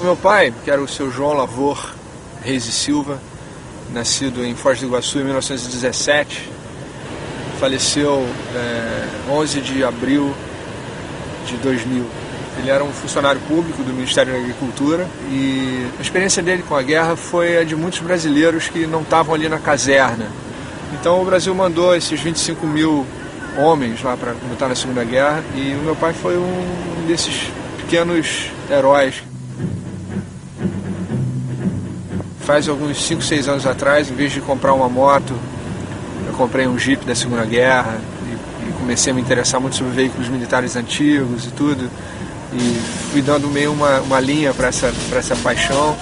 Meu pai, que era o seu João Lavor Reis e Silva, nascido em Foz do Iguaçu em 1917, faleceu 11 de abril de 2000. Ele era um funcionário público do Ministério da Agricultura e a experiência dele com a guerra foi a de muitos brasileiros que não estavam ali na caserna. Então o Brasil mandou esses 25 mil homens lá para lutar na Segunda Guerra e o meu pai foi um desses pequenos heróis. Faz alguns 5, 6 anos atrás, em vez de comprar uma moto, eu comprei um Jeep da Segunda Guerra e comecei a me interessar muito sobre veículos militares antigos e tudo. E fui dando meio uma linha para essa paixão.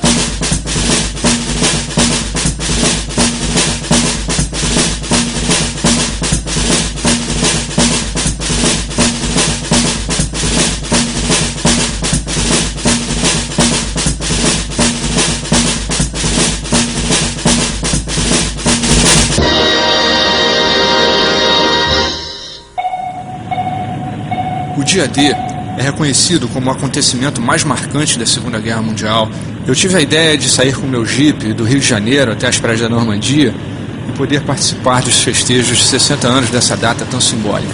O dia D é reconhecido como o acontecimento mais marcante da Segunda Guerra Mundial. Eu tive a ideia de sair com meu Jeep do Rio de Janeiro até as praias da Normandia e poder participar dos festejos de 60 anos dessa data tão simbólica.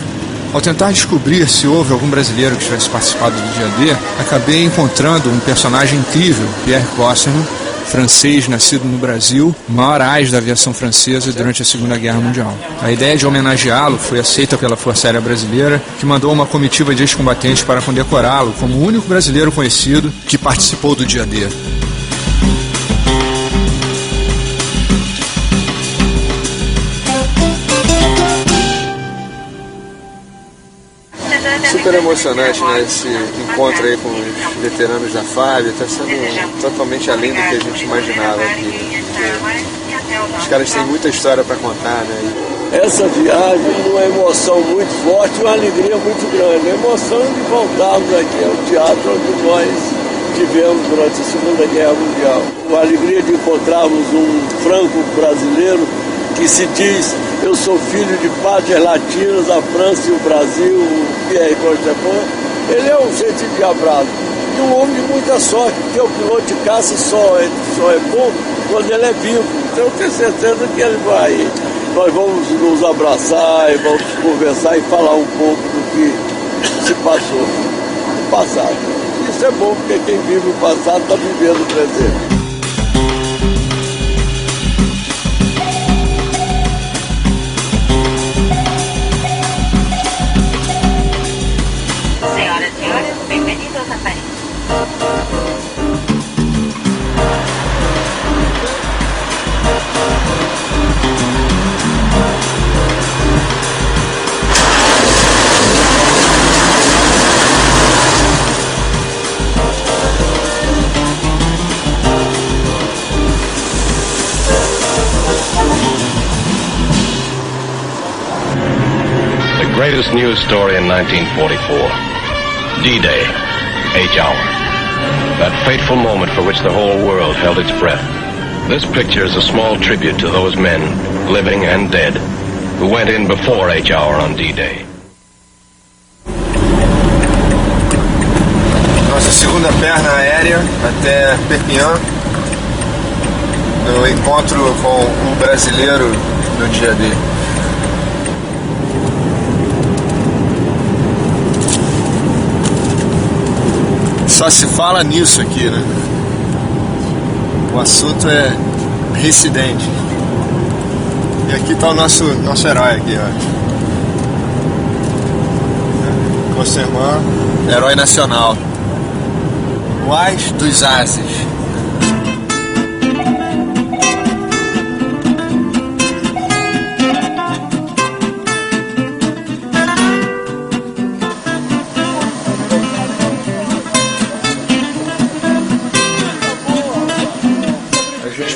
Ao tentar descobrir se houve algum brasileiro que tivesse participado do dia D, acabei encontrando um personagem incrível, Pierre Cosserman, francês nascido no Brasil, maior ás da aviação francesa durante a Segunda Guerra Mundial. A ideia de homenageá-lo foi aceita pela Força Aérea Brasileira, que mandou uma comitiva de ex-combatentes para condecorá-lo como o único brasileiro conhecido que participou do dia D. Super emocionante, né, esse encontro aí com os veteranos da FAB, está sendo totalmente além do que a gente imaginava aqui. Os caras têm muita história para contar, né? Essa viagem, uma emoção muito forte, uma alegria muito grande. A emoção de voltarmos aqui ao teatro onde nós tivemos durante a Segunda Guerra Mundial. A alegria de encontrarmos um franco-brasileiro que se diz: eu sou filho de pátrias latinas, a França e o Brasil, o Pierre Cosserman. Ele é um gente endiabrado e um homem de muita sorte, porque o piloto de caça só é bom quando ele é vivo. Então eu tenho certeza que ele vai. Nós vamos nos abraçar e vamos conversar e falar um pouco do que se passou no passado. Isso é bom, porque quem vive o passado está vivendo o presente. The greatest news story in 1944. D-Day, H-Hour. That fateful moment for which the whole world held its breath. This picture is a small tribute to those men, living and dead, who went in before H-Hour on D-Day. Nossa segunda perna aérea até Perpignan, no encontro com um brasileiro no dia D. Só se fala nisso aqui, né? O assunto é Recidente. E aqui está o nosso herói aqui, ó. Cosserman, herói nacional. O Ás dos Ases.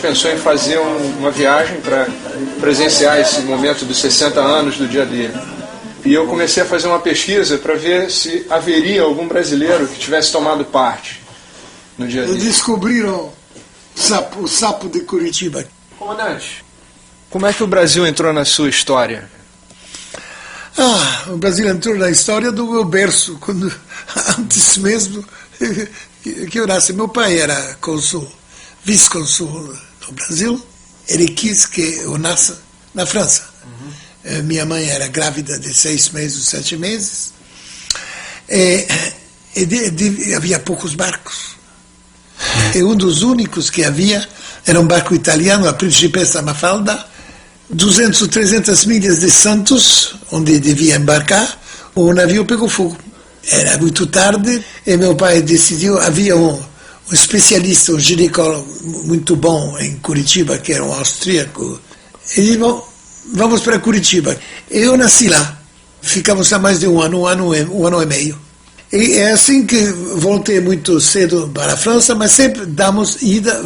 Pensou em fazer uma viagem para presenciar esse momento dos 60 anos do dia D. E eu comecei a fazer uma pesquisa para ver se haveria algum brasileiro que tivesse tomado parte no dia D. Descobriram o sapo de Curitiba. Comandante, como é que o Brasil entrou na sua história? O Brasil entrou na história do meu berço, quando, antes mesmo que eu nasci. Meu pai era cônsul, vice-cônsul no Brasil. Ele quis que eu nasça na França. Minha mãe era grávida de 6 meses, 7 meses. Havia poucos barcos. E um dos únicos que havia era um barco italiano, a Principessa Mafalda, 200 ou 300 milhas de Santos, onde devia embarcar. O navio pegou fogo. Era muito tarde e meu pai decidiu, havia um especialista, um ginecólogo muito bom em Curitiba, que era um austríaco. Ele disse, bom, vamos para Curitiba. Eu nasci lá. Ficamos lá mais de um ano e meio. E é assim que voltei muito cedo para a França, mas sempre damos ida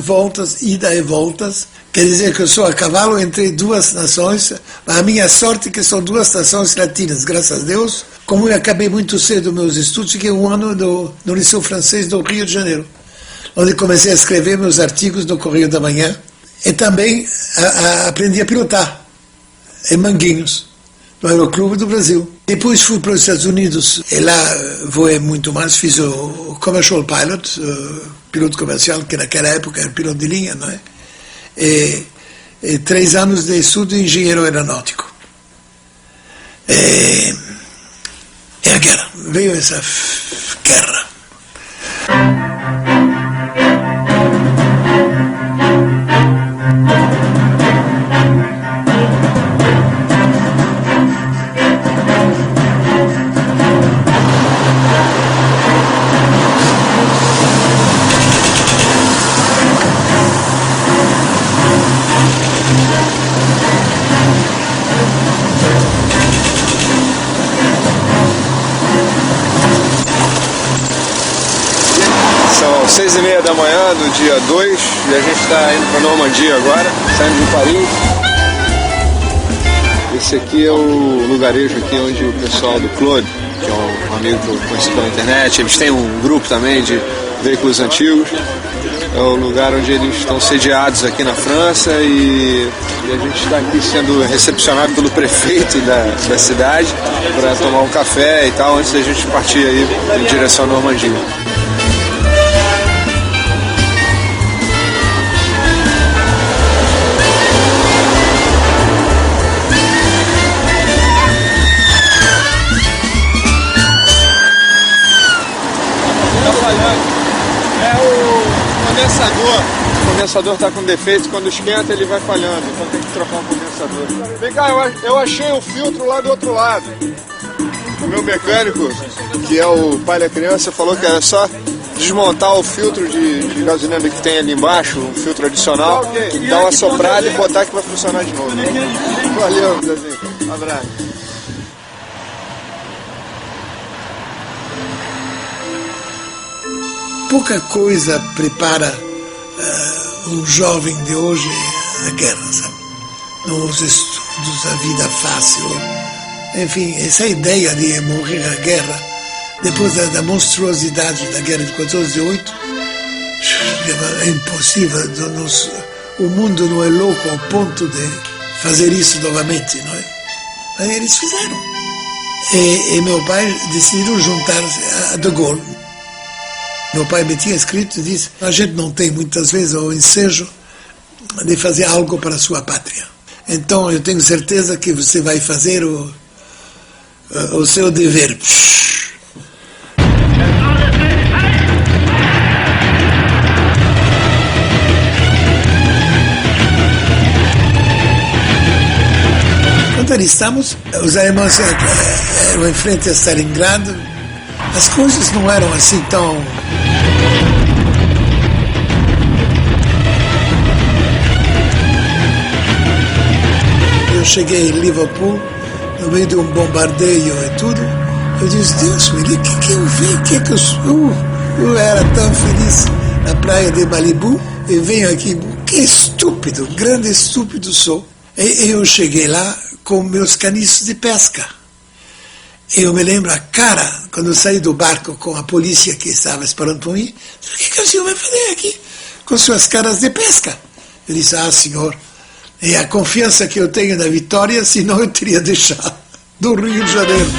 e voltas. Quer dizer que eu sou a cavalo entre duas nações. A minha sorte é que são 2 nações latinas, graças a Deus. Como eu acabei muito cedo meus estudos, fiquei 1 ano no Liceu Francês do Rio de Janeiro, onde comecei a escrever meus artigos no Correio da Manhã. E também aprendi a pilotar em Manguinhos, no Aeroclube do Brasil. Depois fui para os Estados Unidos e lá voei muito mais, fiz o Commercial Pilot, piloto comercial, que naquela época era piloto de linha, não é? E 3 anos de estudo de engenheiro aeronáutico. E a guerra, veio essa guerra. São 6h30 da manhã do dia 2 e a gente está indo para Normandia agora, saindo de Paris. Esse aqui é o lugarejo aqui onde o pessoal do Claude, que é um amigo que eu conheci pela internet, eles têm um grupo também de veículos antigos. É o lugar onde eles estão sediados aqui na França e a gente está aqui sendo recepcionado pelo prefeito da cidade para tomar um café e tal, antes da gente partir aí em direção à Normandia. O condensador está com defeito, quando esquenta ele vai falhando, então tem que trocar o condensador. Vem cá, eu achei o filtro lá do outro lado. O meu mecânico, que é o pai da criança, falou que era só desmontar o filtro de gasolina que tem ali embaixo, um filtro adicional, dar uma soprada e botar que vai funcionar de novo. Valeu, Zezinho. Um abraço. Pouca coisa prepara um jovem de hoje a guerra, sabe? Nos estudos, a vida fácil. Enfim, essa ideia de morrer na guerra, depois da monstruosidade da guerra de 14/8, é impossível. O mundo não é louco ao ponto de fazer isso novamente, não é? Aí eles fizeram. E meu pai decidiu juntar-se a De Gaulle. Meu pai me tinha escrito e disse: a gente não tem muitas vezes o ensejo de fazer algo para a sua pátria. Então eu tenho certeza que você vai fazer o seu dever. Quando ali estamos, os alemães eram em frente a Stalingrado. As coisas não eram assim tão... Eu cheguei em Liverpool, no meio de um bombardeio e tudo. Eu disse: Deus me livre, o que eu vi? Eu era tão feliz na praia de Malibu e venho aqui. Que estúpido, grande estúpido sou. E eu cheguei lá com meus caniços de pesca. Eu me lembro a cara, quando eu saí do barco com a polícia que estava esperando por mim. O que o senhor vai fazer aqui com suas caras de pesca? Eu disse: senhor, é a confiança que eu tenho na vitória, senão eu teria deixado do Rio de Janeiro.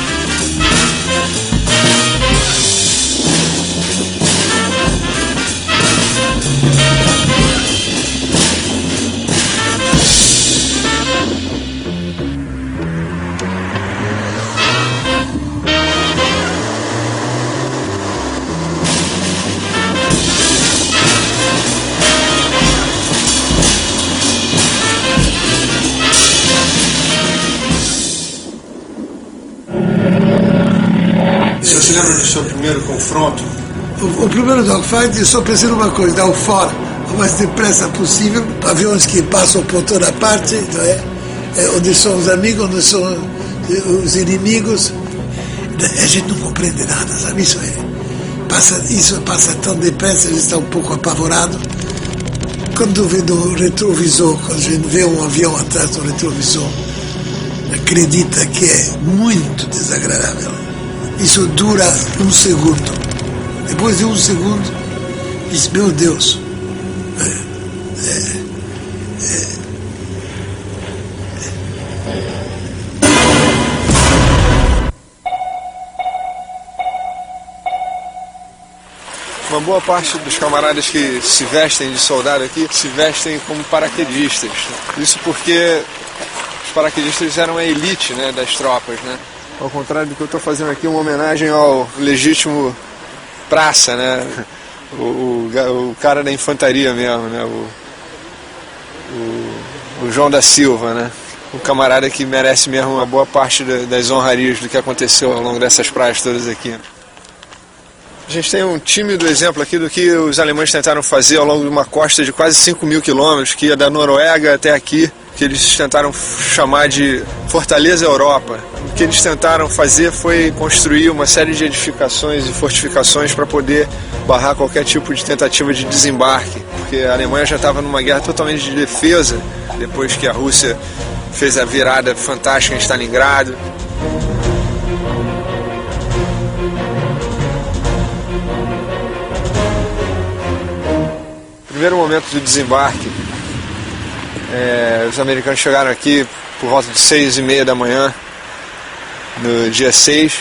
lembra do seu primeiro confronto? O primeiro dogfight, eu só pensei numa coisa, dar o fora o mais depressa possível, aviões que passam por toda parte, não é? Onde são os amigos, onde são os inimigos. A gente não compreende nada, sabe? Isso passa tão depressa, a gente está um pouco apavorado. Quando vê no retrovisor, quando a gente vê um avião atrás do retrovisor, acredita que é muito desagradável. Isso dura um segundo. Depois de um segundo, diz, meu Deus, Uma boa parte dos camaradas que se vestem de soldado aqui se vestem como paraquedistas. Isso porque os paraquedistas eram a elite, né, das tropas, né? Ao contrário do que eu estou fazendo aqui, uma homenagem ao legítimo praça, né? O cara da infantaria mesmo, né? O João da Silva, né? Um camarada que merece mesmo uma boa parte das honrarias do que aconteceu ao longo dessas praias todas aqui. A gente tem um tímido exemplo aqui do que os alemães tentaram fazer ao longo de uma costa de quase 5.000 quilômetros, que ia da Noruega até aqui, que eles tentaram chamar de Fortaleza Europa. O que eles tentaram fazer foi construir uma série de edificações e fortificações para poder barrar qualquer tipo de tentativa de desembarque, porque a Alemanha já estava numa guerra totalmente de defesa, depois que a Rússia fez a virada fantástica em Stalingrado. Primeiro momento do desembarque, os americanos chegaram aqui por volta de 6h30 da manhã, no dia 6,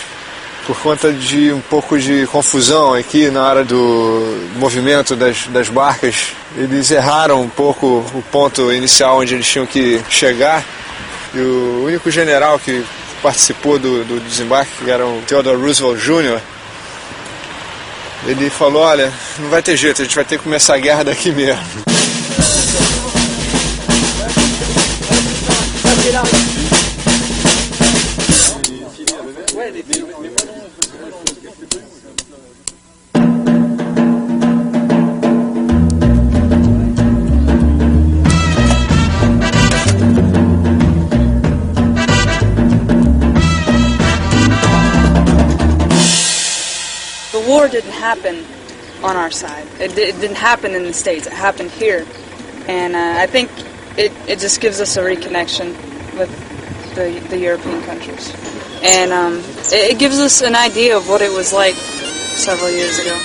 por conta de um pouco de confusão aqui na hora do movimento das barcas. Eles erraram um pouco o ponto inicial onde eles tinham que chegar, e o único general que participou do desembarque, que era o Theodore Roosevelt Jr., ele falou, olha, não vai ter jeito, a gente vai ter que começar a guerra daqui mesmo. The war didn't happen on our side. It didn't happen in the States. It happened here. And I think it just gives us a reconnection with the European countries. And it gives us an idea of what it was like several years ago.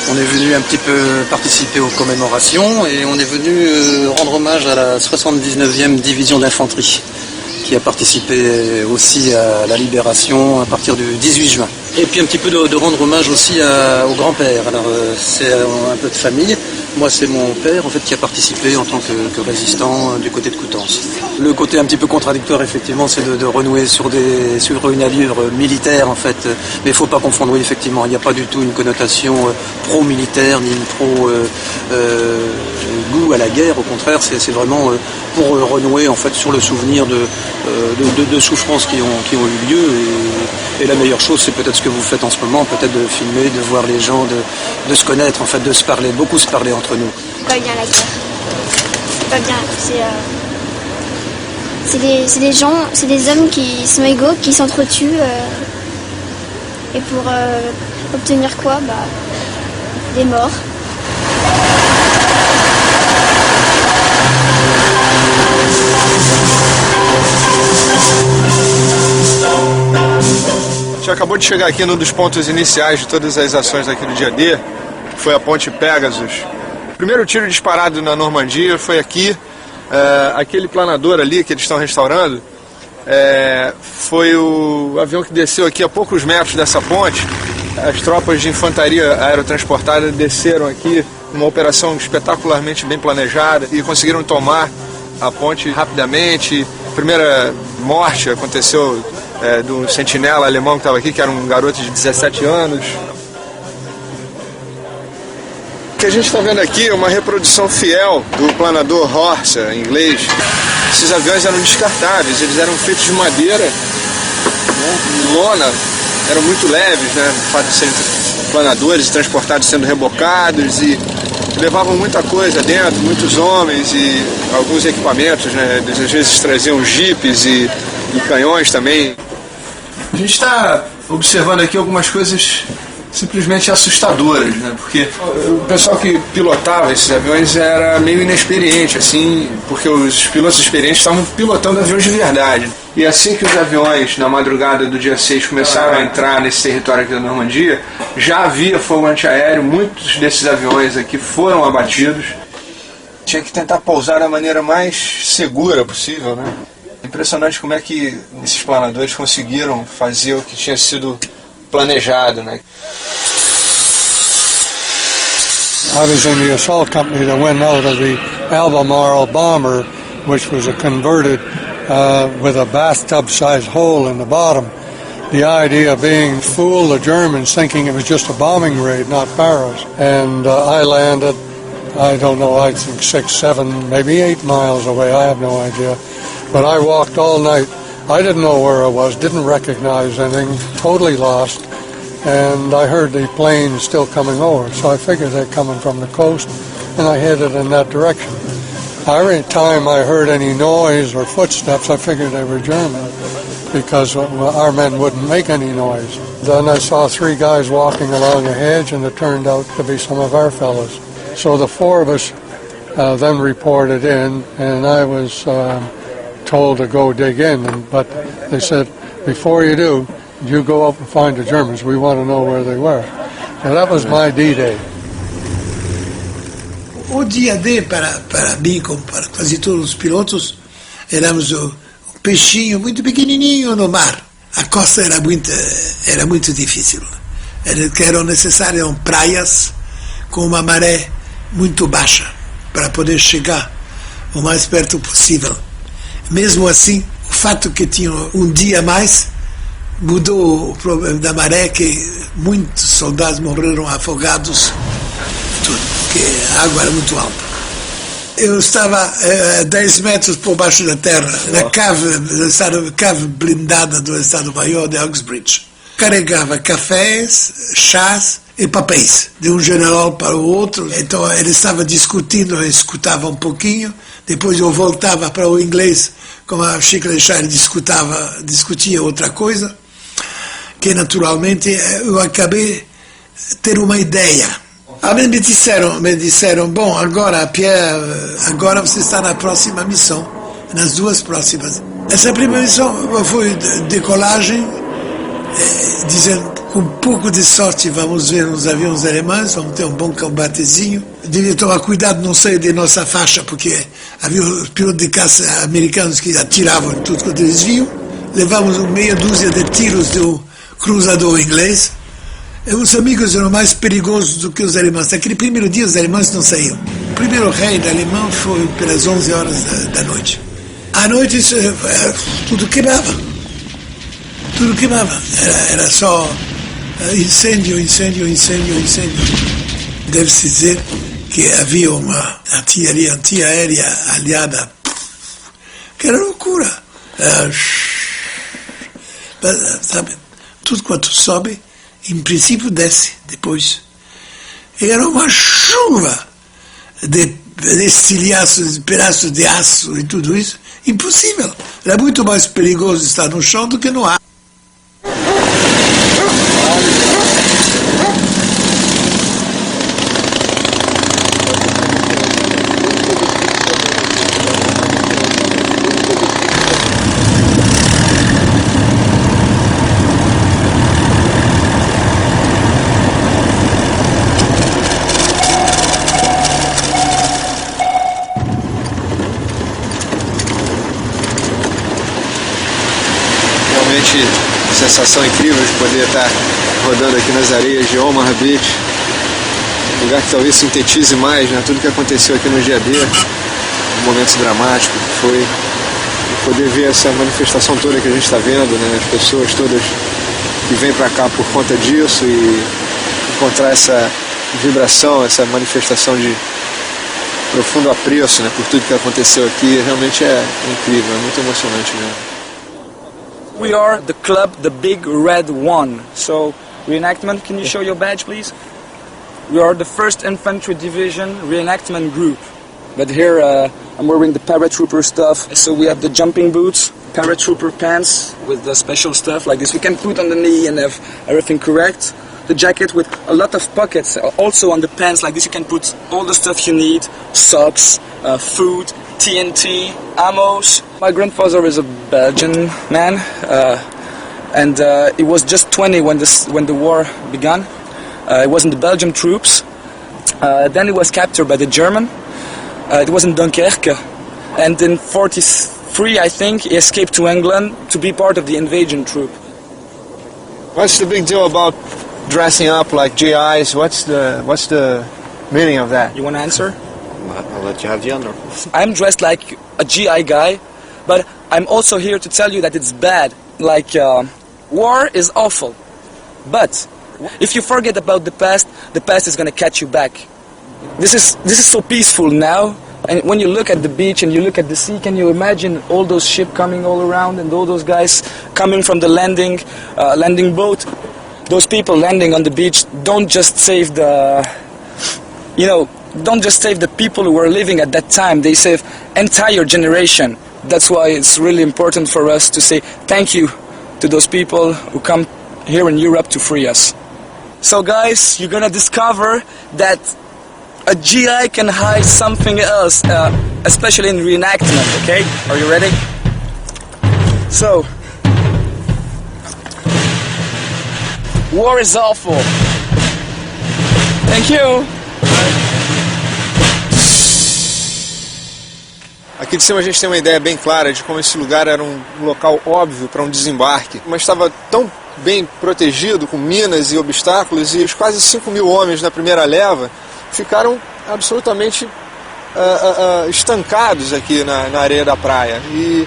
On est venu un petit peu participer aux commémorations et on est venu rendre hommage à la 79e division d'infanterie qui a participé aussi à la libération à partir du 18 juin. Et puis un petit peu de rendre hommage aussi au grand-père. Alors c'est un peu de famille. Moi c'est mon père en fait qui a participé en tant que résistant du côté de Coutances. Le côté un petit peu contradictoire effectivement c'est de renouer sur une allure militaire en fait. Mais il ne faut pas confondre, oui effectivement, il n'y a pas du tout une connotation pro-militaire ni une pro-goût à la guerre. Au contraire c'est vraiment pour renouer en fait sur le souvenir de souffrances qui ont eu lieu. Et la meilleure chose c'est peut-être ce que vous faites en ce moment, peut-être de filmer, de voir les gens, de se connaître en fait, de se parler, beaucoup se parler entre nous. Pas bien la guerre. Pas bien. C'est des gens, c'est des hommes qui sont égaux, qui s'entretuent. Et pour obtenir quoi? Des morts. A gente acabou de chegar aqui num dos pontos iniciais de todas as ações aqui do dia D, que foi a Ponte Pegasus. O primeiro tiro disparado na Normandia foi aqui. Aquele planador ali que eles estão restaurando foi o avião que desceu aqui a poucos metros dessa ponte. As tropas de infantaria aerotransportada desceram aqui, uma operação espetacularmente bem planejada, e conseguiram tomar a ponte rapidamente. A primeira morte aconteceu do sentinela alemão que estava aqui, que era um garoto de 17 anos. O que a gente está vendo aqui é uma reprodução fiel do planador Horsa, em inglês. Esses aviões eram descartáveis, eles eram feitos de madeira, né, lona, eram muito leves, né, o fato de serem planadores, transportados sendo rebocados, e levavam muita coisa dentro, muitos homens e alguns equipamentos, né, eles às vezes traziam jipes e canhões também. A gente está observando aqui algumas coisas simplesmente assustadoras, né? Porque o pessoal que pilotava esses aviões era meio inexperiente, assim, porque os pilotos experientes estavam pilotando aviões de verdade. E assim que os aviões, na madrugada do dia 6, começaram a entrar nesse território aqui da Normandia, já havia fogo antiaéreo, muitos desses aviões aqui foram abatidos. Tinha que tentar pousar da maneira mais segura possível, né? Impressionante como é que esses planadores conseguiram fazer o que tinha sido planejado, né? I was in the assault company that went out of the Albemarle bomber, which was a converted with a bathtub-sized hole in the bottom. The idea being fool the Germans thinking it was just a bombing raid, not Paris. And I landed, I don't know, I think 6, 7, maybe 8 miles away. I have no idea. But I walked all night. I didn't know where I was, didn't recognize anything, totally lost, and I heard the planes still coming over, so I figured they're coming from the coast, and I headed in that direction. Every time I heard any noise or footsteps, I figured they were German, because our men wouldn't make any noise. Then I saw 3 guys walking along a hedge, and it turned out to be some of our fellows. So the 4 of us then reported in, and I was told to go dig in, but they said, before you do, you go up and find the Germans. We want to know where they were. So that was my D-Day. O dia D para mim, como para quase todos os pilotos, éramos um peixinho muito pequenininho no mar. A costa era muito difícil. Eram necessárias praias com uma maré muito baixa para poder chegar o mais perto possível. Mesmo assim, o fato que tinha um dia a mais mudou o problema da maré, que muitos soldados morreram afogados, tudo, porque a água era muito alta. Eu estava a 10 metros por baixo da terra, na cave blindada do Estado-Maior de Uxbridge. Carregava cafés, chás e papéis, de um general para o outro. Então ele estava discutindo, eu escutava um pouquinho, depois eu voltava para o inglês, como a Chico Lechard discutia outra coisa, que naturalmente eu acabei ter uma ideia. Me disseram, bom, agora Pierre, agora você está na próxima missão, nas 2 próximas. Essa primeira missão foi decolagem, dizendo, com um pouco de sorte vamos ver os aviões alemães, vamos ter um bom combatezinho. Devia tomar cuidado, não sair de nossa faixa, porque havia os pilotos de caça americanos que atiravam em tudo quanto eles viam. Levamos meia dúzia de tiros do cruzador inglês. E os amigos eram mais perigosos do que os alemães. Naquele primeiro dia os alemães não saíam. O primeiro raid alemão foi pelas 11 horas da noite. À noite tudo queimava. Tudo queimava. Era só incêndio. Deve-se dizer que havia uma artilharia antiaérea aliada, que era loucura. Sabe, tudo quanto sobe, em princípio desce depois. E era uma chuva de estilhaços, de pedaços de aço e tudo isso. Impossível. Era muito mais perigoso estar no chão do que no ar. sensação incrível de poder estar rodando aqui nas areias de Omaha Beach, um lugar que talvez sintetize mais, né, tudo que aconteceu aqui no dia D, um momento dramático que foi, e poder ver essa manifestação toda que a gente está vendo, né, as pessoas todas que vêm para cá por conta disso e encontrar essa vibração, essa manifestação de profundo apreço, né, por tudo que aconteceu aqui, realmente é incrível, é muito emocionante mesmo. We are the club, the Big Red One. So, reenactment, can you show your badge, please? We are the 1st Infantry Division reenactment group. But here I'm wearing the paratrooper stuff. So we have the jumping boots, paratrooper pants with the special stuff like this. We can put on the knee and have everything correct. The jacket with a lot of pockets, also on the pants like this. You can put all the stuff you need, socks, food, TNT, ammos. My grandfather is a Belgian man, and he was just 20 when the war began. He was in the Belgian troops. Then he was captured by the German. It was in Dunkirk, and in 1943, I think, he escaped to England to be part of the invasion troop. What's the big deal about dressing up like GIs? What's the meaning of that? You want to answer? I'll let you have the honor. I'm dressed like a GI guy, but I'm also here to tell you that it's bad. Like, war is awful. But if you forget about the past is going to catch you back. This is so peaceful now. And when you look at the beach and you look at the sea, can you imagine all those ships coming all around and all those guys coming from the landing boat? Those people landing on the beach don't just save don't just save the people who were living at that time, they save entire generation. That's why it's really important for us to say thank you to those people who come here in Europe to free us. So guys, you're gonna discover that a GI can hide something else, especially in reenactment, okay? Are you ready? So, war is awful. Thank you. Aqui de cima a gente tem uma ideia bem clara de como esse lugar era um local óbvio para um desembarque, mas estava tão bem protegido com minas e obstáculos, e os quase 5 mil homens na primeira leva ficaram absolutamente estancados aqui na areia da praia. E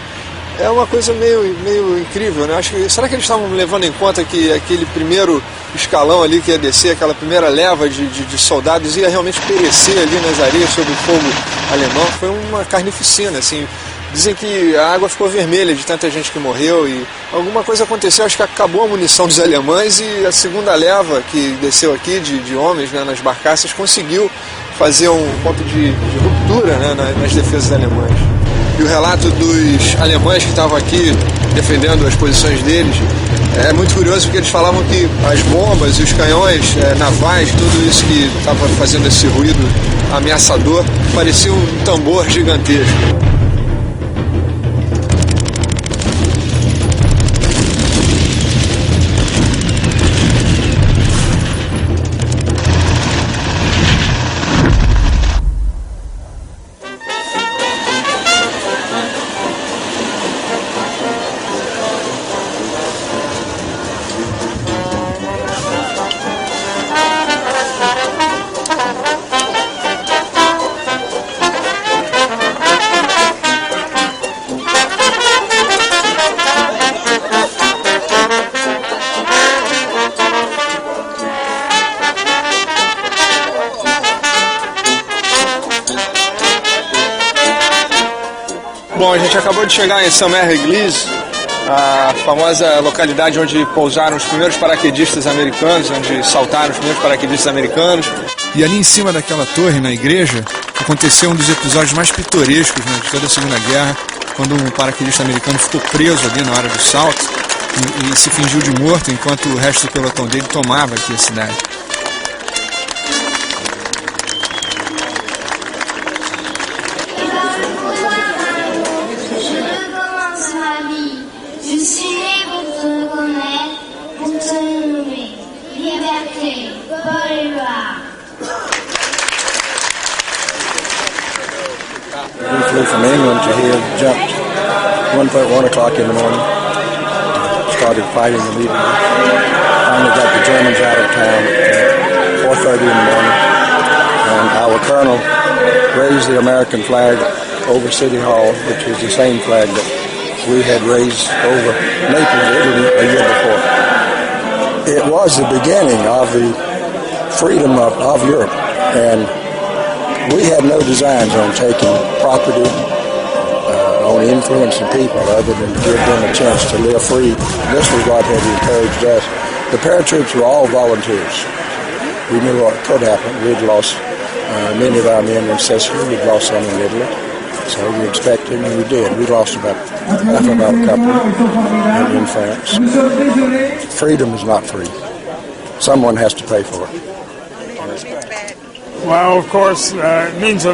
é uma coisa meio incrível, né? Acho que, será que eles estavam levando em conta que aquele primeiro escalão ali que ia descer, aquela primeira leva de soldados ia realmente perecer ali nas areias sob o fogo alemão? Foi uma carnificina, assim. Dizem que a água ficou vermelha de tanta gente que morreu e alguma coisa aconteceu, acho que acabou a munição dos alemães e a segunda leva que desceu aqui de homens, né, nas barcaças conseguiu fazer um ponto de ruptura, né, nas defesas alemãs. E o relato dos alemães que estavam aqui defendendo as posições deles é muito curioso, porque eles falavam que as bombas e os canhões navais, tudo isso que estava fazendo esse ruído ameaçador, parecia um tambor gigantesco. Bom, a gente acabou de chegar em Saint-Mère-Église, a famosa localidade onde pousaram os primeiros paraquedistas americanos, onde saltaram os primeiros paraquedistas americanos. E ali em cima daquela torre, na igreja, aconteceu um dos episódios mais pitorescos, né, de toda a Segunda Guerra, quando um paraquedista americano ficou preso ali na hora do salto e se fingiu de morto enquanto o resto do pelotão dele tomava aqui a cidade. We flew from England to here, jumped 1.1 o'clock in the morning. started fighting immediately. Finally got the Germans out of town at 4:30 in the morning, and our colonel raised the American flag over City Hall, which was the same flag that we had raised over Naples, Italy, a year before. It was the beginning of the freedom of Europe, and we had no designs on taking property, on influencing people other than to give them a chance to live free. This was what had encouraged us. The paratroops were all volunteers. We knew what could happen. We'd lost many of our men in Sicily. We'd lost some in Italy. So we expected, and we did. We lost about half of our company in France. Freedom is not free. Someone has to pay for it. Well, of course, it means a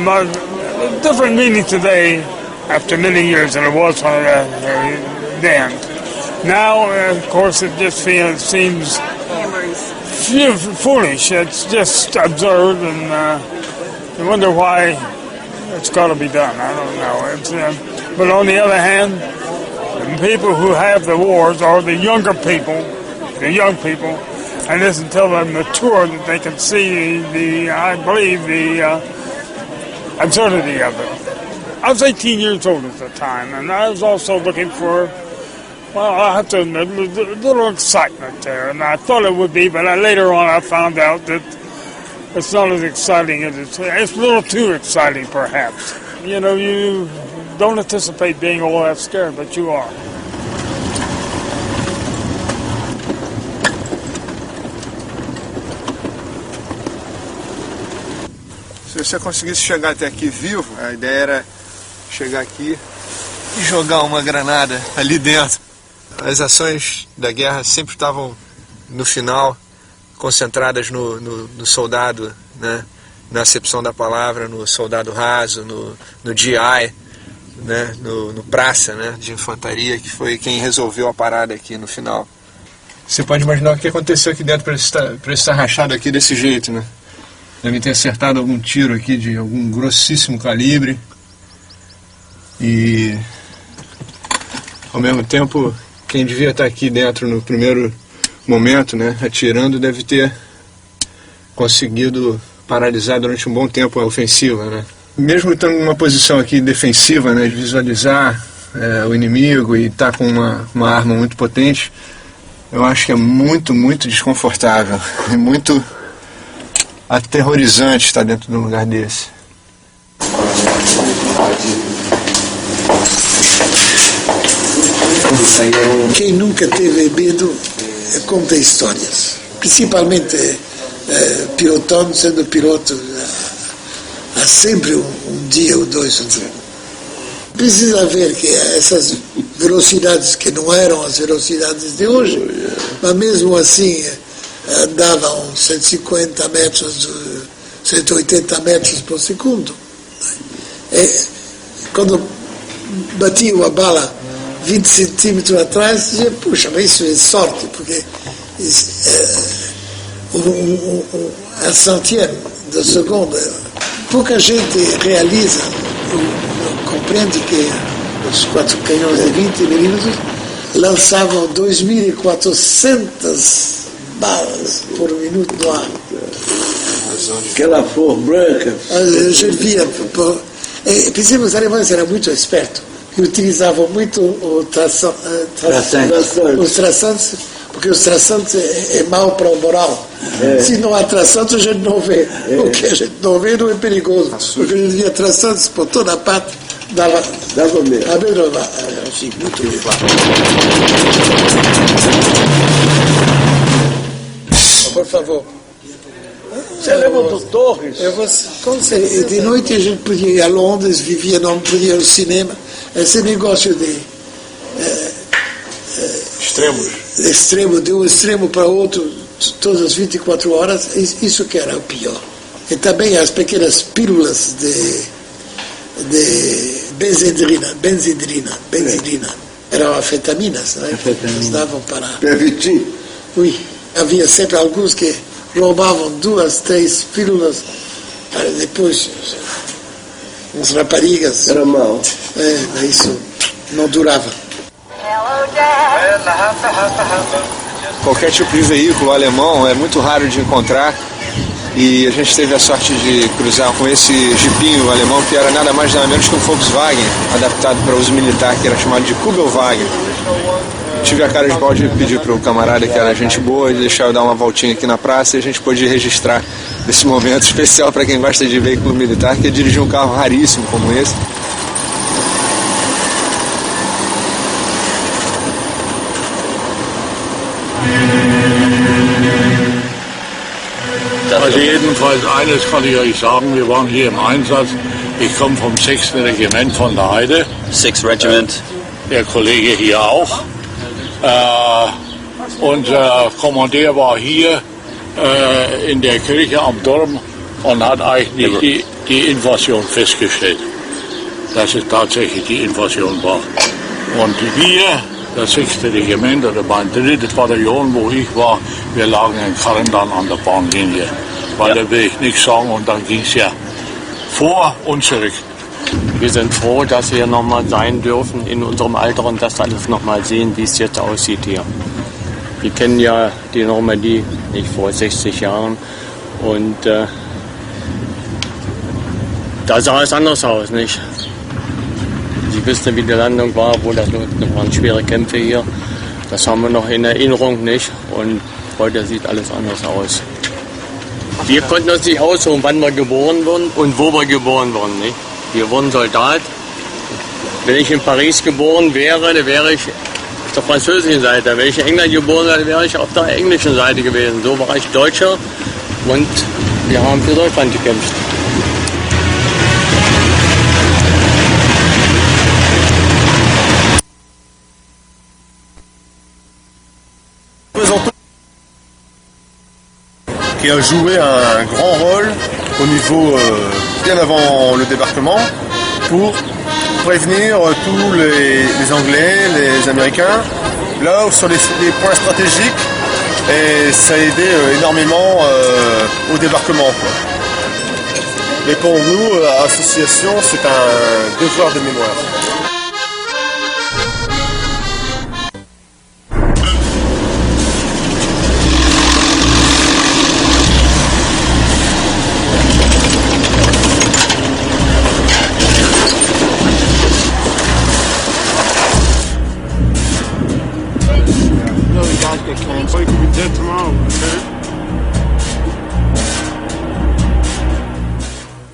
different meaning today after many years than it was then. Now, of course, it just seems foolish. It's just absurd, and you wonder why it's got to be done. I don't know. But on the other hand, the people who have the wars are the younger people, and it's until they're mature that they can see I believe, the absurdity of it. I was 18 years old at the time, and I was also looking for, well, I have to admit, a little excitement there, and I thought it would be, but later on I found out that it's not as exciting as it's a little too exciting, perhaps. You know, you don't anticipate being all that scared, but you are. Se você conseguisse chegar até aqui vivo, a ideia era chegar aqui e jogar uma granada ali dentro. As ações da guerra sempre estavam, no final, concentradas no soldado, né? Na acepção da palavra, no soldado raso, no GI, né? no praça, né? De infantaria, que foi quem resolveu a parada aqui no final. Você pode imaginar o que aconteceu aqui dentro para ele estar rachado aqui desse jeito, né? Devem ter acertado algum tiro aqui de algum grossíssimo calibre. E, ao mesmo tempo, quem devia estar aqui dentro no primeiro momento, né, atirando, deve ter conseguido paralisar durante um bom tempo a ofensiva, né? Mesmo estando numa posição aqui defensiva, né, de visualizar o inimigo e estar com uma arma muito potente, eu acho que é muito, muito desconfortável. É muito aterrorizante estar dentro de um lugar desse. Quem nunca teve medo conta histórias, principalmente pilotando, sendo piloto, há sempre um dia ou dois. Precisa ver que essas velocidades que não eram as velocidades de hoje, mas mesmo assim andavam 150 metros, 180 metros por segundo. Quando batia uma bala 20 centímetros atrás, dizia, puxa, mas isso é sorte, porque a centième de segundo, pouca gente realiza, compreende que os 4 canhões de 20 milímetros lançavam 2.400 balas por minuto no ar. Aquela flor branca. Eu via, pensemos, os alemães eram muito espertos, que utilizavam muito os traçantes, porque os traçantes é mau para o moral. Se não há traçantes, a gente não vê. O que a gente não vê não é perigoso, porque a gente via traçantes por toda a parte, dava mesmo. Assim, muito bem. Por favor. Você lembra do Torres? De noite a gente podia ir a Londres, não podia ir ao cinema. Esse negócio de extremo, de um extremo para outro, todas as 24 horas, isso que era o pior. E também as pequenas pílulas de benzidrina. Eram anfetaminas, né? Eles davam para... Pervitin? Oui. Havia sempre alguns que roubavam 2, 3 pílulas, depois uns raparigas. Era mal. Isso não durava. Hello, Dad. Qualquer tipo de veículo alemão é muito raro de encontrar, e a gente teve a sorte de cruzar com esse jipinho alemão que era nada mais nada menos que um Volkswagen adaptado para uso militar, que era chamado de Kubelwagen. Tive a cara de pau de pedir para o camarada, que era gente boa, de deixar eu dar uma voltinha aqui na praça, e a gente pôde registrar esse momento especial para quem gosta de veículo militar, que é dirigir um carro raríssimo como esse. Also jedenfalls eines kann ich euch sagen, wir waren hier im Einsatz. Ich komme vom 6. Regiment von der Heide. 6th Regiment. Der Kollege hier auch. Unser Kommandeur war hier in der Kirche am Turm und hat eigentlich die Invasion festgestellt, dass es tatsächlich die Invasion war. Und wir, das 6. Regiment oder mein 3. Bataillon, wo ich war, wir lagen in Karrendan an der Bahnlinie. Weiter will ich nichts sagen, und dann ging es ja vor und zurück. Wir sind froh, dass wir nochmal sein dürfen in unserem Alter und das alles nochmal sehen, wie es jetzt aussieht hier. Wir kennen ja die Normandie nicht vor 60 Jahren und da sah es anders aus, nicht? Sie wissen, wie die Landung war, wo das waren schwere Kämpfe hier. Das haben wir noch in Erinnerung, nicht? Und heute sieht alles anders aus. Wir konnten uns nicht aussuchen, wann wir geboren wurden und wo wir geboren wurden, nicht? Wir wurden Soldat. Wenn ich in Paris geboren wäre, dann wäre ich auf der französischen Seite. Wenn ich in England geboren wäre, wäre ich auf der englischen Seite gewesen. So war ich Deutscher und wir haben für Deutschland gekämpft. Qui a joué un grand rôle au niveau bien avant le débarquement pour prévenir tous les Anglais, les Américains, là sur les points stratégiques, et ça a aidé énormément au débarquement, quoi. Mais pour nous, à l'association, c'est un devoir de mémoire.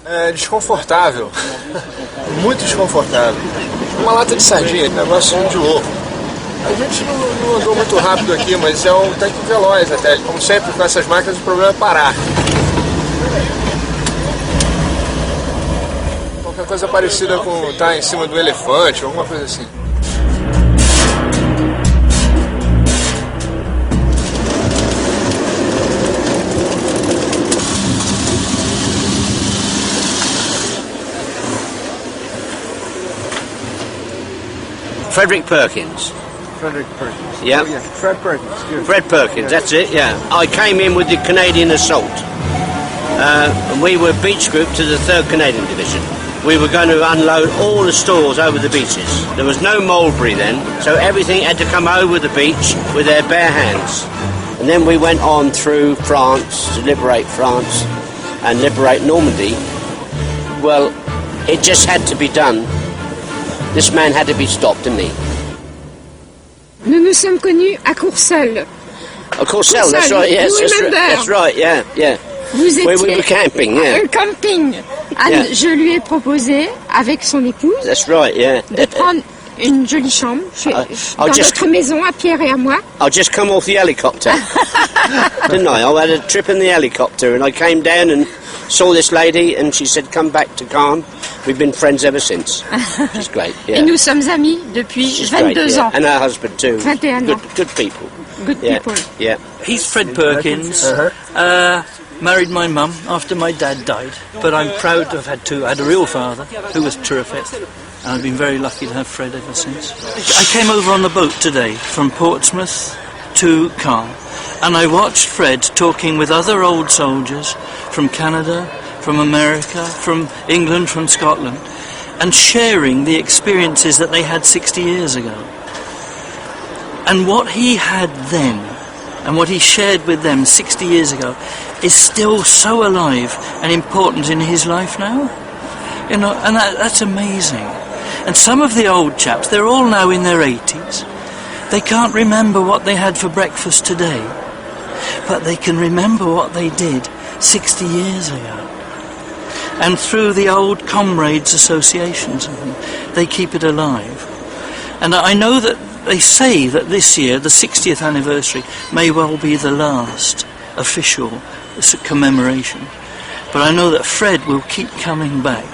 É desconfortável, muito desconfortável. Uma lata de sardinha, negócio de louco. A gente não andou muito rápido aqui, mas é um tanque veloz até. Como sempre com essas máquinas, o problema é parar. Qualquer coisa parecida com estar em cima do elefante, alguma coisa assim. Frederick Perkins. Frederick Perkins. Yeah. Oh, yeah. Fred Perkins. Good. Fred Perkins, that's it, yeah. I came in with the Canadian Assault. And we were beach group to the 3rd Canadian Division. We were going to unload all the stores over the beaches. There was no Mulberry then, so everything had to come over the beach with their bare hands. And then we went on through France to liberate France and liberate Normandy. Well, it just had to be done. This man had to be stopped, didn't he? Nous nous sommes connus à Courseulles. Courseulles, that's right, yes, that's right, yeah, yeah. Vous étiez we were camping, yeah. Camping. Yeah. Je lui ai proposé, avec son épouse, That's right, yeah. de prendre une jolie chambre dans notre maison, à Pierre et à moi. I just come off the helicopter, didn't I? I had a trip in the helicopter and I came down and saw this lady and she said, come back to Caen. We've been friends ever since. She's great, yeah. Et nous sommes amis depuis She's 22 great, ans. Yeah. And her husband too. 21 ans. Good people. Good people. Yeah. He's Fred Perkins. Married my mum after my dad died, but I'm proud to have had two. I had a real father who was terrific, and I've been very lucky to have Fred ever since. I came over on the boat today from Portsmouth to Caen, and I watched Fred talking with other old soldiers from Canada, from America, from England, from Scotland, and sharing the experiences that they had 60 years ago. And what he had then, and what he shared with them 60 years ago, is still so alive and important in his life now. You know, and that's amazing. And some of the old chaps, they're all now in their 80s. They can't remember what they had for breakfast today, but they can remember what they did 60 years ago. And through the old comrades associations, they keep it alive. And I know that they say that this year, the 60th anniversary, may well be the last official commemoration. But I know that Fred will keep coming back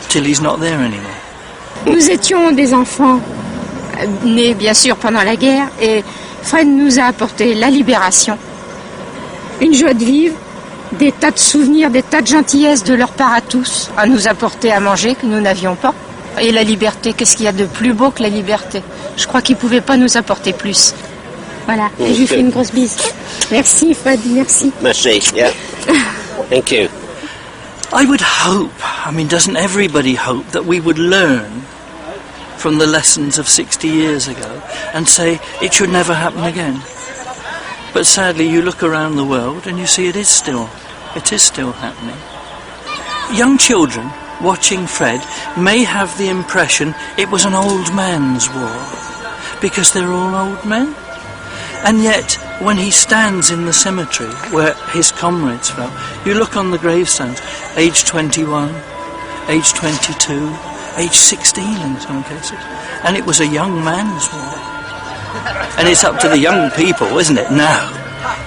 till he's not there anymore. Nous étions des enfants nés bien sûr pendant la guerre et Fred nous a apporté la libération, une joie de vivre, des tas de souvenirs, des tas de gentillesses de leur part à tous, à nous apporter à manger que nous n'avions pas. Et la liberté, qu'est-ce qu'il y a de plus beau que la liberté? Je crois qu'il ne pouvait pas nous apporter plus. Voilà, et je lui fais une grosse bise. Merci Fred, merci. Merci, yeah. Thank you. I would hope, I mean, doesn't everybody hope that we would learn from the lessons of 60 years ago and say it should never happen again? But sadly, you look around the world and you see it is still happening. Young children watching Fred may have the impression it was an old man's war because they're all old men. And yet, when he stands in the cemetery where his comrades fell, you look on the gravestones, age 21, age 22, age 16 in some cases, and it was a young man's war. And it's up to the young people, isn't it, now,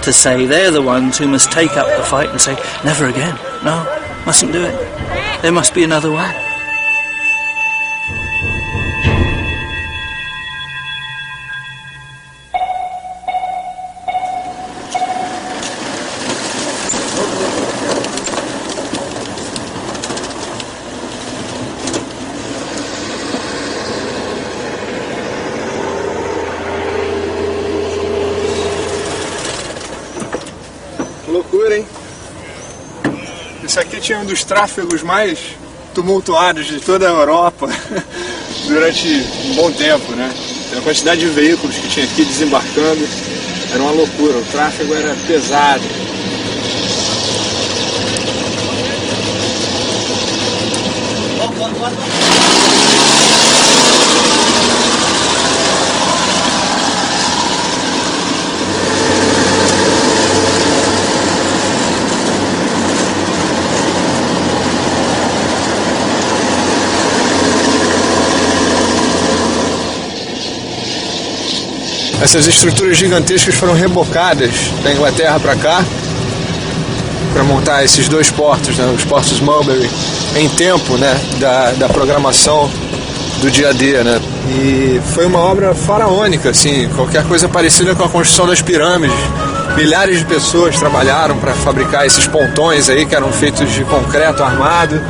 to say they're the ones who must take up the fight and say, never again, no, mustn't do it. There must be another way. Loucura, hein? Isso aqui tinha um dos tráfegos mais tumultuados de toda a Europa durante um bom tempo, né? A quantidade de veículos que tinha aqui desembarcando era uma loucura, o tráfego era pesado. Essas estruturas gigantescas foram rebocadas da Inglaterra para cá para montar esses dois portos, né, os portos Mulberry, em tempo, né, da programação do dia a dia, né? E foi uma obra faraônica, assim, qualquer coisa parecida com a construção das pirâmides. Milhares de pessoas trabalharam para fabricar esses pontões aí que eram feitos de concreto armado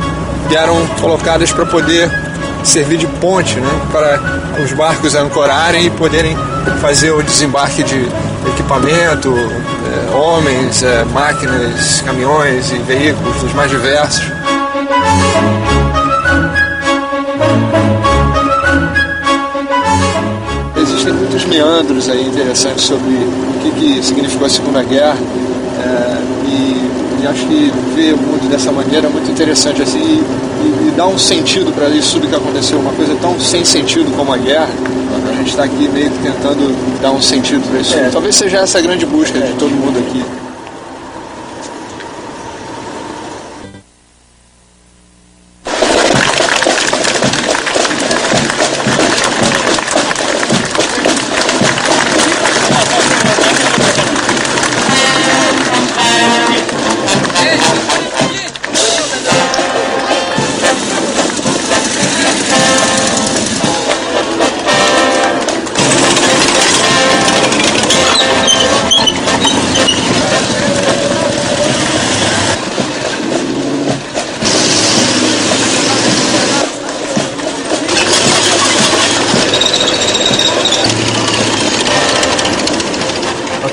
e eram colocadas para poder servir de ponte, né, para os barcos ancorarem e poderem fazer o desembarque de equipamento, homens, máquinas, caminhões e veículos dos mais diversos. Existem muitos meandros aí interessantes sobre o que significou a Segunda Guerra e acho que ver o mundo dessa maneira é muito interessante assim, e dá um sentido para isso tudo que aconteceu, uma coisa tão sem sentido como a guerra. A gente está aqui meio que tentando dar um sentido para isso. Talvez seja essa a grande busca de todo mundo aqui.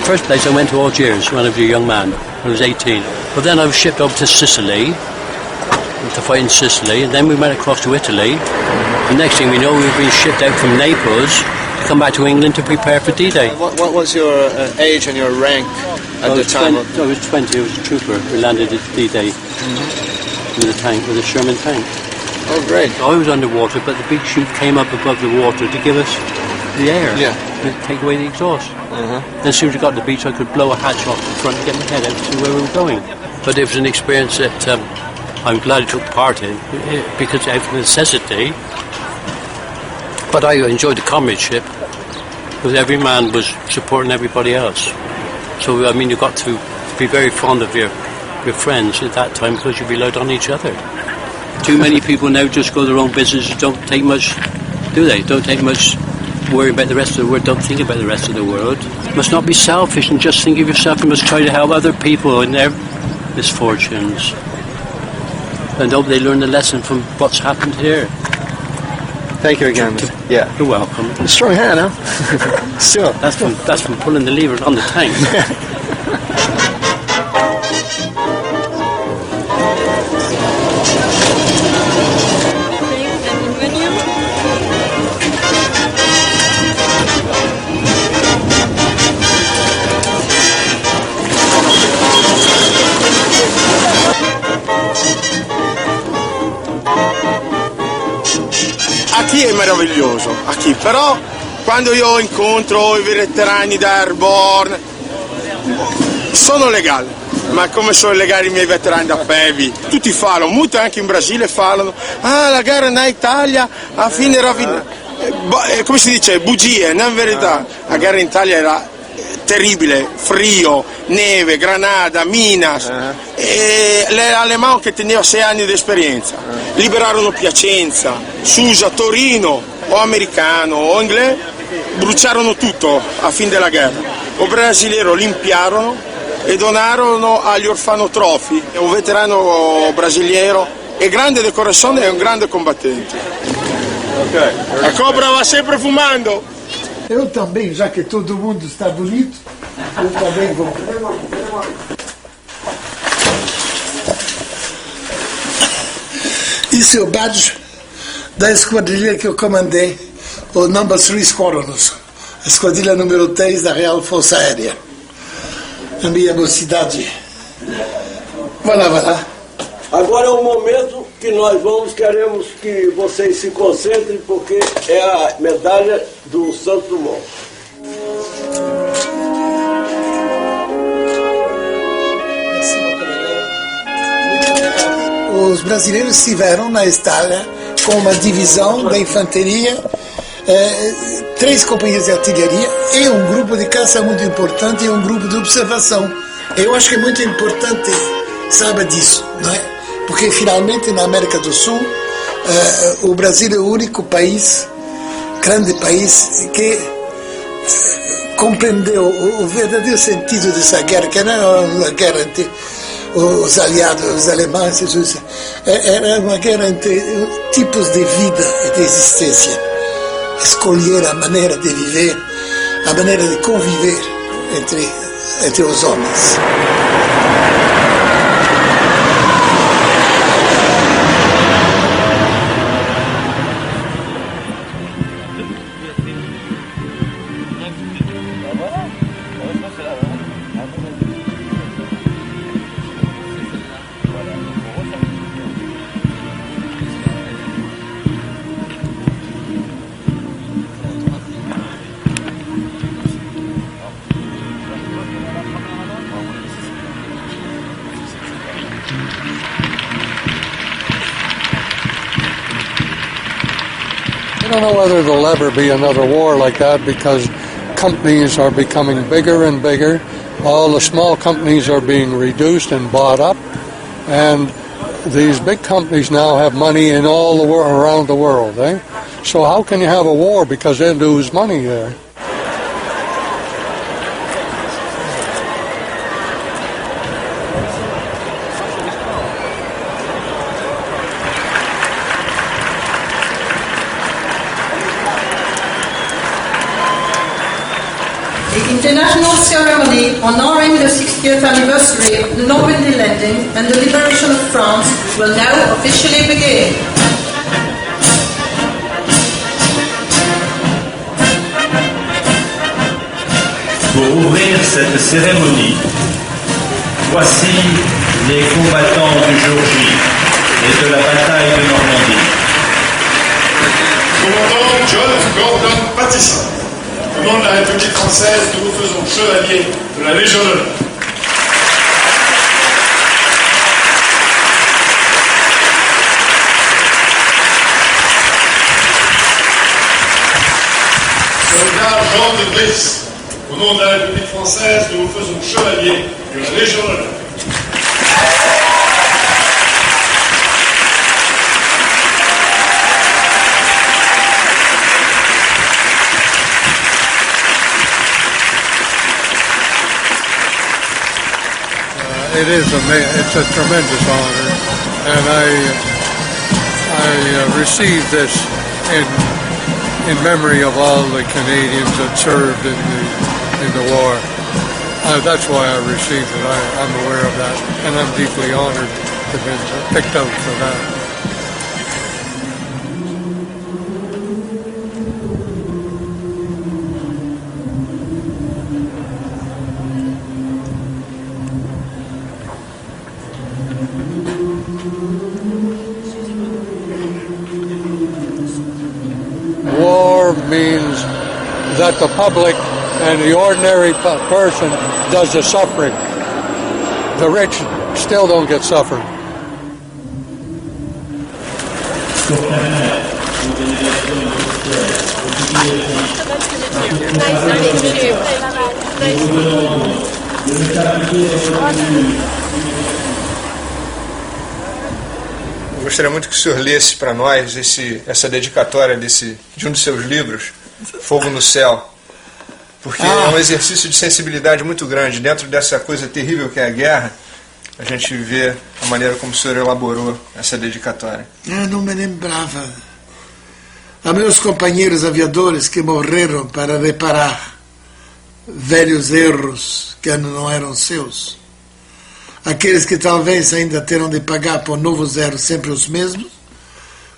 First place I went to Algiers when I was a young man, when I was 18. But then I was shipped up to Sicily, to fight in Sicily, and then we went across to Italy. The next thing we know, we were being shipped out from Naples to come back to England to prepare for D-Day. What was your age and your rank at the time? I was 20. I was a trooper. We landed at D-Day with a tank, with a Sherman tank. Oh, great. So I was underwater, but the big chute came up above the water to give us the air. Yeah. To take away the exhaust. Then as soon as we got to the beach, I could blow a hatch off the front and get my head out to see where we were going. But it was an experience that I'm glad I took part in, because out of necessity. But I enjoyed the comradeship, because every man was supporting everybody else. So, I mean, you got to be very fond of your friends at that time, because you relied on each other. Too many people now just go their own business, don't take much, do they? Don't take much worry about the rest of the world, don't think about the rest of the world. You must not be selfish and just think of yourself. You must try to help other people in their misfortunes. And hope they learn the lesson from what's happened here. Thank you again. Yeah. You're welcome. A strong hand, huh? Sure. That's from pulling the lever on the tank. Aqui è meraviglioso, aqui, però quando io incontro i veterani da Airborne sono legali, ma come sono legali i miei veterani da PEVI? Tutti falano, molti anche in Brasile falano, la guerra in Italia a fine come si dice, bugie, non è verità, la guerra in Italia era terribile, frio, neve, granada, minas, e l'Alemão che teneva 6 anni di esperienza, liberarono Piacenza, Susa, Torino, o americano o inglese, bruciarono tutto a fine della guerra. O brasileiro limpiarono e donarono agli orfanotrofi, un veterano brasileiro, e grande decorazione e un grande combattente. A cobra va sempre fumando. Eu também, já que todo mundo está bonito, eu também vou. Isso é o badge da esquadrilha que eu comandei, o Number 3 Squadrons, a esquadrilha número 3 da Real Força Aérea, na minha mocidade. Vai lá. Agora é o momento que nós queremos que vocês se concentrem, porque é a medalha do Santos Dumont. Os brasileiros estiveram na Itália com uma divisão da infantaria, 3 companhias de artilharia e um grupo de caça muito importante e um grupo de observação. Eu acho que é muito importante saber disso, não é? Porque finalmente na América do Sul o Brasil é o único país, grande país, que compreendeu o verdadeiro sentido dessa guerra, que não era uma guerra entre os aliados, os alemães, era uma guerra entre tipos de vida e de existência. Escolher a maneira de viver, a maneira de conviver entre os homens. I don't know whether there'll ever be another war like that, because companies are becoming bigger and bigger. All the small companies are being reduced and bought up, and these big companies now have money in all the around the world. So how can you have a war, because they lose money there? The international ceremony honoring the 60th anniversary of the Normandy landing and the liberation of France will now officially begin. cette cérémonie, voici les combattants du jour J et de la bataille de Normandie. Commandant John Gordon Pattison, au nom de la République française, nous vous faisons chevalier de la Légion d'honneur. Soldat Jean de Brice, au nom de la République française, nous vous faisons chevalier de la Légion d'honneur. It's a tremendous honor, and I received this in memory of all the Canadians that served in the war. That's why I received it. I'm aware of that, and I'm deeply honored to have been picked out for that. War means that the public and the ordinary person does the suffering. The rich still don't get suffering. Eu gostaria muito que o senhor lesse para nós essa dedicatória de um dos seus livros, Fogo no Céu, porque é um exercício de sensibilidade muito grande. Dentro dessa coisa terrível que é a guerra, a gente vê a maneira como o senhor elaborou essa dedicatória. Eu não me lembrava. A meus companheiros aviadores que morreram para reparar velhos erros que não eram seus. Aqueles que talvez ainda terão de pagar por novos erros sempre os mesmos.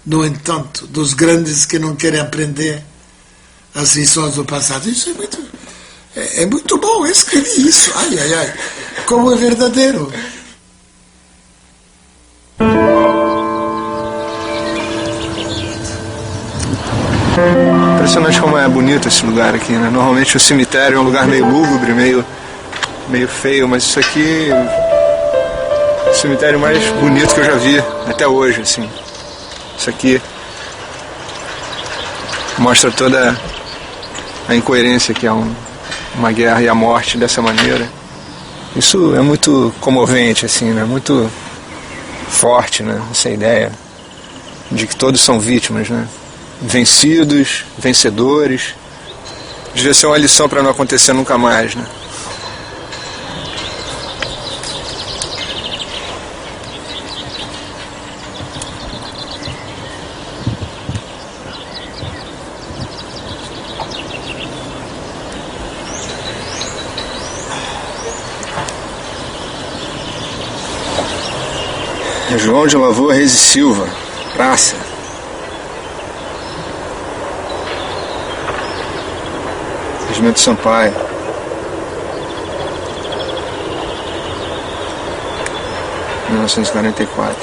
No entanto, dos grandes que não querem aprender as lições do passado. Isso é muito bom. Eu escrevi isso. Ai, ai, ai. Como é verdadeiro. Impressionante como é bonito esse lugar aqui, né? Normalmente o cemitério é um lugar meio lúgubre, meio feio, mas isso aqui é o cemitério mais bonito que eu já vi até hoje, assim. Isso aqui mostra toda a incoerência que é uma guerra e a morte dessa maneira. Isso é muito comovente, assim, né? Muito forte, né? Essa ideia de que todos são vítimas, né? Vencidos, vencedores. Devia ser uma lição para não acontecer nunca mais, né? João de Lavoura Reis e Silva, praça. Regimento Sampaio. (1944)